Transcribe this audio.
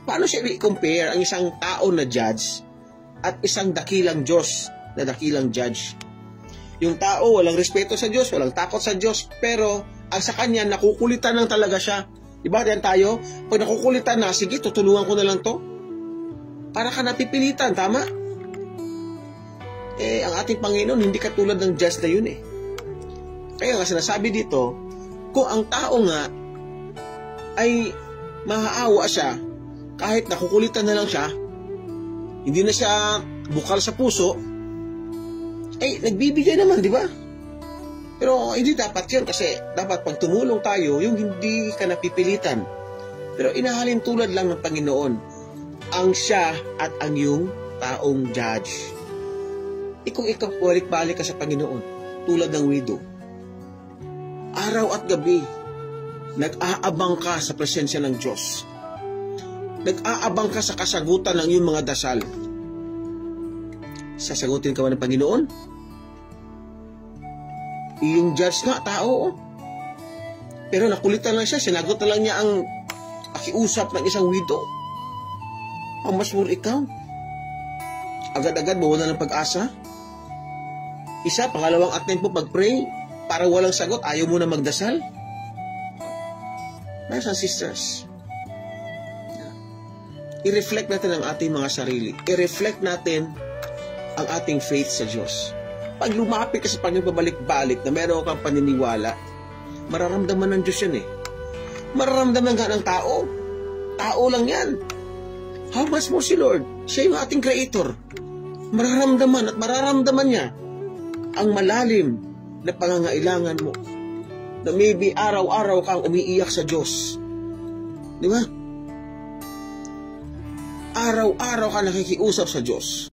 Paano siya i-compare ang isang tao na judge at isang dakilang Diyos na dakilang judge? Yung tao, walang respeto sa Diyos, walang takot sa Diyos, pero ang sa kanya, nakukulitan lang talaga siya. Diba? Diyan tayo, pag nakukulitan na, sige, tutulungan ko na lang to. Para ka napipilitan, tama? Ang ating Panginoon, hindi katulad ng judge na yun . Kaya nga sinasabi dito, kung ang tao nga ay maaawa siya, kahit nakukulitan na lang siya, hindi na siya bukal sa puso, nagbibigay naman, di ba? Pero hindi dapat yun kasi dapat pag tumulong tayo, yung hindi ka napipilitan. Pero inahalin tulad lang ng Panginoon, ang siya at ang yung taong judge. Kung ikaw balik-balik ka sa Panginoon, tulad ng widow, araw at gabi, nag-aabang ka sa presensya ng Diyos. Nag-aabang ka sa kasagutan ng iyong mga dasal. Sasagutin ka ba ng Panginoon? Yung judge nga, tao. Pero nakulitan lang siya, sinagot na lang niya ang pakiusap ng isang widow. How much more ikaw? Agad-agad mawala ng pag-asa? Isa, pangalawang attempt mo pag-pray, para walang sagot, ayaw mo na magdasal? Brothers and sisters, i-reflect natin ang ating mga sarili. I-reflect natin ang ating faith sa Diyos. Pag lumapit ka sa Panginoon pabalik-balik na meron kang paniniwala, mararamdaman ng Diyos yan . Mararamdaman ka ng tao. Tao lang yan. How much more si Lord? Siya yung ating Creator. Mararamdaman at mararamdaman niya ang malalim na pangangailangan mo. Na maybe araw-araw kang umiiyak sa Diyos. Di ba? Araw-araw ka nakikiusap sa Diyos.